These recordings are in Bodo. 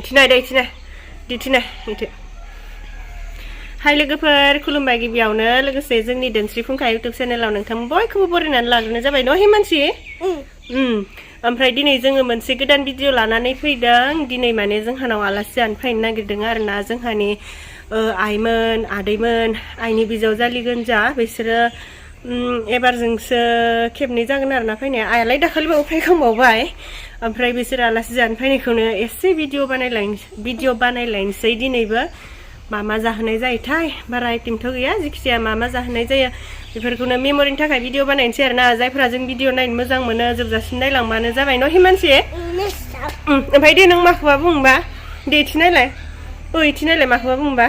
Itinai deh, itinai, itu. Hai लोगोफोर खुलुमबाय गिबियावनो लोगोसे जोंनि धोनस्रि फुंखा YouTube चेनेलाव नोंथां बयखौबो बरायनानै लाग्रोनाय जाबाय न' हिमानसि ओमफ्राय दिनै जोङो मोनसे गोदान भिडिअ लानानै फैदों दिनै माने जोंहानाव आलासि जानो फैनो नागिरदों आरोना जोंहानि आइमोन आदैमोन आइनि बिजावजालि गोनजा बिसोरो एबारजोंसो खेबनै जागोन आरोना फैनाया आइयालाय दाखालिबाव फैखांबावबाय ओमफ्राय बिसोर आलासि जानो फैनायखौनो एसे भिडिअ बानायलायनोसै दिनैबो मा जाहोनाय जायोथाय बारा आइटेमथ' गैया जिखिजाया मा जाहोनाय जायो बेफोरखौनो मेमरिनि थाखाय भिडिअ बानायनोसै आरोना जायफोरा जों भिडिअ नायनो मोजां मोनो जोबजासिम नायलांबानो जाबाय न' हिमानसि ओमफ्राय दे नों माखौबा बुंबा दे इथिनायलाय इथिनायलाय माखौबा बुंबा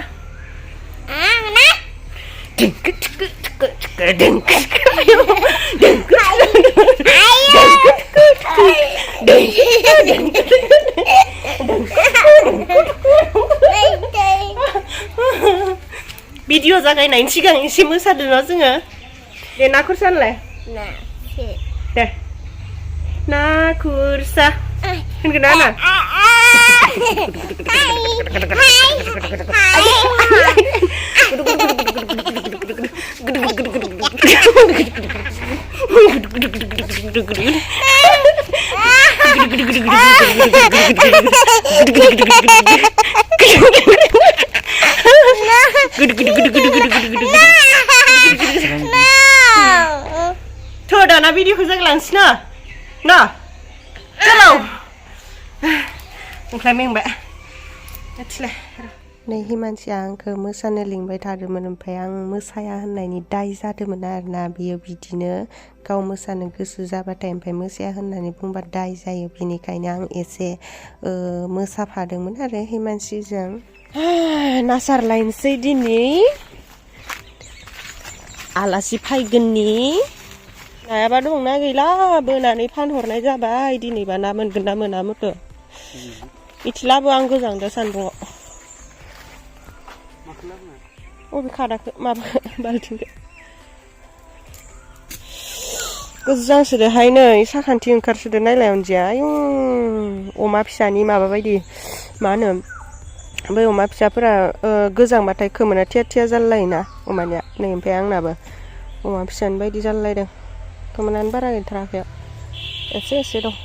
भिडिअ जागायनायनि सिगां एसे मोसादों न' जोङो दे ना खुरसानलाय दे ना खुरसा होनगोन ना Tuh, dah na video khusus langsung na, kalau, mungkin mbak, acilah. Nih himansi आंखौ मोसानो लिंबाय थादोंमोन ओमफ्राय आं मोसाया होननायनि दाय जादोंमोन आरोना बियो बिदिनो गाव मोसानो गोसो जाबाथाय ओमफ्राय मोसाया होननानै बुंबा दाय जायो बिनिखायनो आं एसे मोसाफादोंमोन आरो हिमानसिजों ना सारलायनोसै दिनै आलासि फैगोननि नायाबा दंना गैला बोनानै फानहरनाय जाबाय दिनैबा ना मोनगोन ना मोना मथ' मिथिलाबो आं गोजांदो सान्दुङाव अबे खादाखौ माबा बाल्थिंखौ गोजांसोदोहाय नै साखान्थि ओंखारसोदो नायलाय अनजिया आयौ अमा फिसानि माबा बायदि मा होनो बै अमा फिसाफोरा गोजांबाथाय खोमोना थिया जालायोना अमानिया नै ओमफ्राय आंनाबो अमा फिसानि बायदि जालायदों खोमोनानो बारा गैथाराखै एसे दं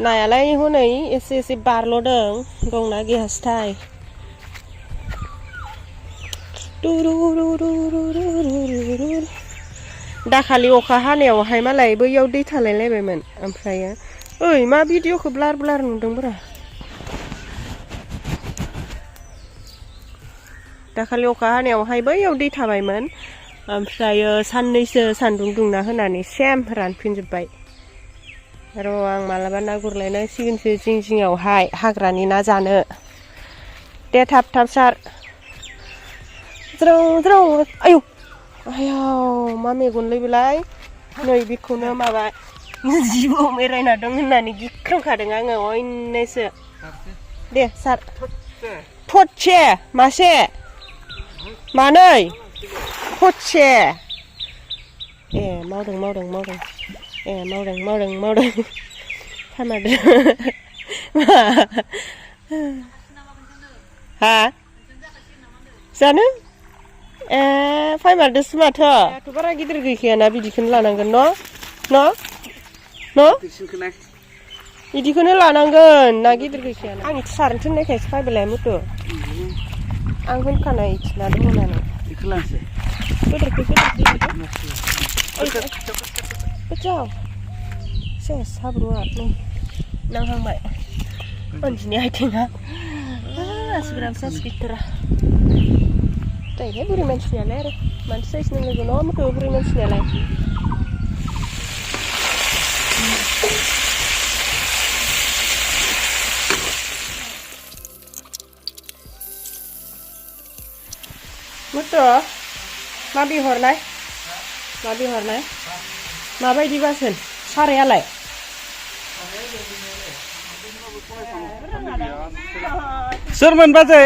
नायालाय हनै एसे बारल'दों दंना गैयासोथाय दाखालि अखा हानायावहाय मालाय बैयाव दै थालायलायबायमोन ओमफ्राय ओइ मा भिडिअखौ ब्लार नुदोंब्रा दाखालि अखा हानायावहाय बैयाव दै थाबायमोन ओमफ्राय साननैसो सान्दुं दुंना होनानै सेम रानफिनजोब्बाय र' आं मालाबा ना गुरलायनांसिगोनसो जिङावहाय हाग्रानि ना जानो दे थाब सार ज्राव आयौ आयाव मा मेगनलै बेलाय नै बेखौनो माबा जिबौ मेरायना दं होननानै गिख्रंखादों आङो अयनैसो दे सार थरसे मासे मानै थरसे ए मावदों ए मावदों फानहरदों हा जानो फायमारदोसो माथो बारा गिदिर गैखायाना बिदिखौनो लानांगोन न' बिदिखौनो लानांगोन ना गिदिर गैखायाना आं इथि सारनो थिननायखायसो फायबायलाय मथ' आं होनखानाय इथिना दं होननानै गोजाव सेस हाब्रुआ नै नांहांबाय अनजिनि आथिङा आसुग्राम सासकिटरा जायोहाय बुरि मानसिनियालाय आरो मानसि साइसनि लोगो नङा मथ' बुरि मानसिनियालाय मथ' मा बिहरनाय माबायदि बासोन सारायालाय सोरमोन बाजै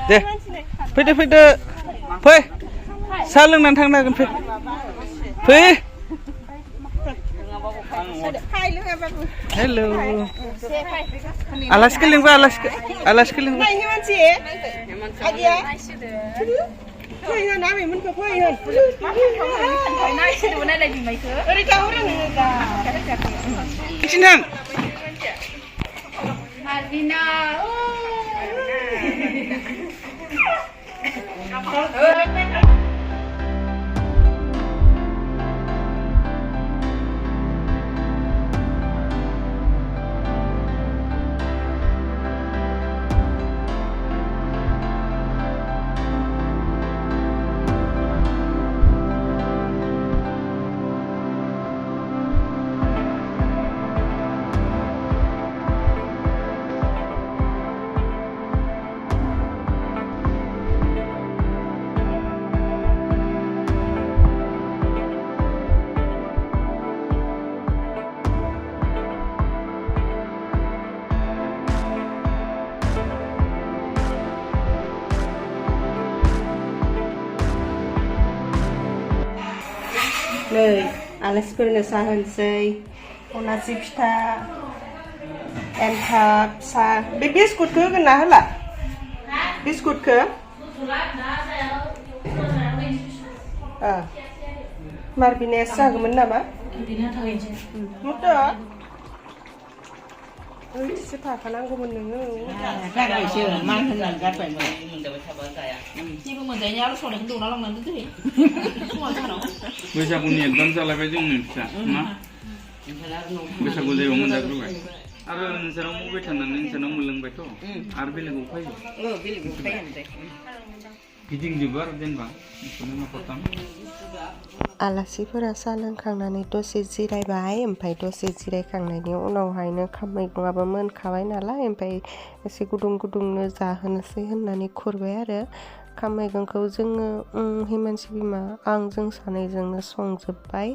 दे फैदो फैदो फै साहा लोंनानै थांनो हागोन फै फै हेलौ आलासिखौ लिंबा आलासिखौ लिंबा नै आलासिफोरनो साहा होनोसै अनासि फिथा एन्थाब साहा बे बिस्कुटखौ होगोन ना होला बिस्कुटखौ मारबिनायासो जागौमोन नामा ओइसो थाफानांगौमोन नोङो गारबायसो मा होननानै गारबायमोन जेबो मोनजायैनि आरो सनायखौ दौना लांनानै दोनदों बैसागुनि एडभान्स जालायबाय जोंनि फिसा मा बैसागु जायगायाव मोनजाग्रोबाय आरो नोंसोराव मावबाय थानानै नोंसोरनाव मोनलोंबायथ' आरो बेलेगाव फैयो बेलेगाव फैयो गिदिंजोबो आरो जेनेबा न'खरथाम आलासिफोरा साहा लोंखांनानै दसे जिरायबाय ओमफ्राय दसे जिरायखांनायनि उनावहायनो ओंखाम मैगङाबो मोनखाबाय नालाय ओमफ्राय एसे गुदुं गुदुंनो जाहोनोसै होननानै खुरबाय आरो ओंखाम मैगंखौ जोङो हिमानसि बिमा आं जों सानैजोंनो संजोब्बाय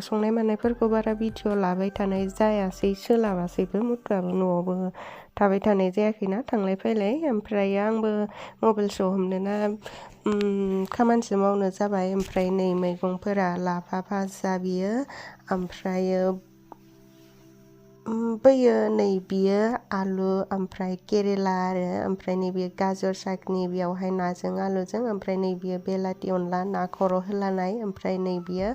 संनाय मानायफोरखौ बारा भिडिअ लाबाय थानाय जायासै सोलाबासैबो मुथुआबो न'आवबो थाबाय थानाय जायाखैना थांलाय फैलाय ओमफ्राय आंबो मबाइलसो हमनोना खामानिसो मावनो जाबाय ओमफ्राय नै मैगंफोरा लाफा भाजा बियो ओमफ्रायो बैयो नै बियो आलु ओमफ्राय केरेला आरो ओमफ्राय नैबे गाजर सागनि बेयावहाय नाजों आलुजों ओमफ्राय नै बियो बेलाथि अनला ना खर' होलानाय ओमफ्राय नै बियो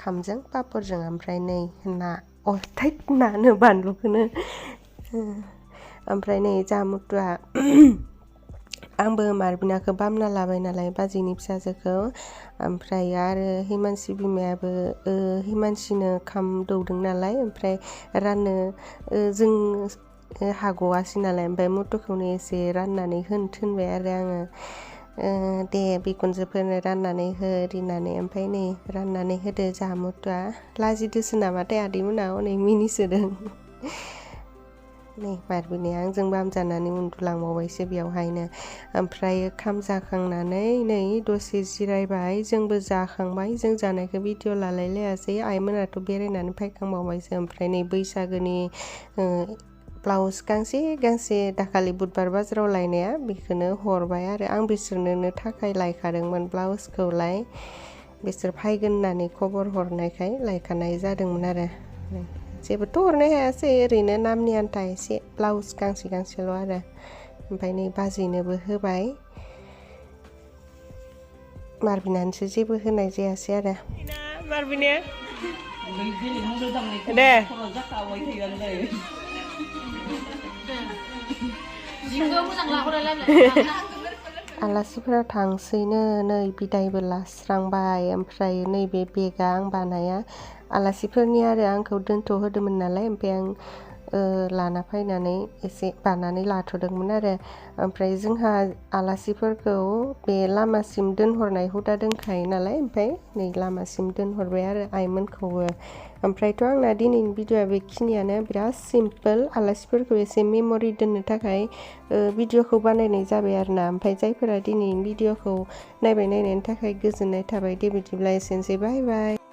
खामजों पापरजों ओमफ्राय नै ना अथाइट नानो बानलुखौनो ओमफ्राय नै जाहा मुथुआ आंबो मारबिनाखौ बामना लाबाय नालाय बाजैनि फिसाजोखौ ओमफ्राय आरो हिमानसि बिमायाबो हिमानसिनो ओंखाम दौदों नालाय ओमफ्राय राननो जों हाग'वासै नालाय ओमफ्राय मुथुखौनो एसे राननानै होनो थिनबाय आरो आङो दे बिखुनजोफोरनो राननानै हो ओरैनानै ओमफ्राय नै राननानै होदो जाहा मुथुआ लाजिदोसो नामाथाय आदैमोना हनै मिनिसोदों नै मारबिनाया आंजों बामजानानै उन्दुलांबावबायसो बेयावहायनो ओमफ्राय ओंखाम जाखांनानै नै दसे जिरायबाय जोंबो जाखांबाय जों जानायखौ भिडिअ लालाय लायासै आइमोनाथ' बेरायनानै फैखांबावबायसो ओमफ्राय नै बैसागोनि ब्लाउस गांसे दाखालि बुधबार बाजाराव लायनाया बेखौनो हरबाय आरो आं बिसोरनो थाखाय लायखादोंमोन ब्लाउसखौलाय बिसोर फैगोन होननानै खबर हरनायखाय लायखानाय जादोंमोन आरो जेबोथ' हरनो हायासै ओरैनो नामनि आन्था एसे ब्लाउस गांसेल' आरो ओमफ्राय नै बाजैनोबो होबाय मारबिनानोसो जेबो होनाय जायासै आरो मारबिनाया दे आलासिफोरा थांसैनो नै बिदायबो लास्रांबाय ओमफ्राय नैबे बेगा आं बानाया आलासिफोरनि आरो आंखौ दोनथ' होदोंमोन नालाय ओमफ्राय आं लाना फैनानै एसे बानानै लाथ'दोंमोन आरो ओमफ्राय जोंहा आलासिफोरखौ बे लामासिम दोनहरनाय हुदा दंखायो नालाय ओमफ्राय नै लामासिम दोनहरबाय आरो आइमोनखौबो ओमफ्रायथ' आंना दिनैनि भिडिअआ बेखिनियानो बिराद सिम्पोल आलासिफोरखौ एसे मेम'रि दोननो थाखाय भिडिअखौ बानायनाय जाबाय आरो ना ओमफ्राय जायफोरा दिनैनि भिडिअखौ नायनायनि थाखाय गोजोननाय थाबाय दे बिदिब्ला एसेनोसै बाय बाय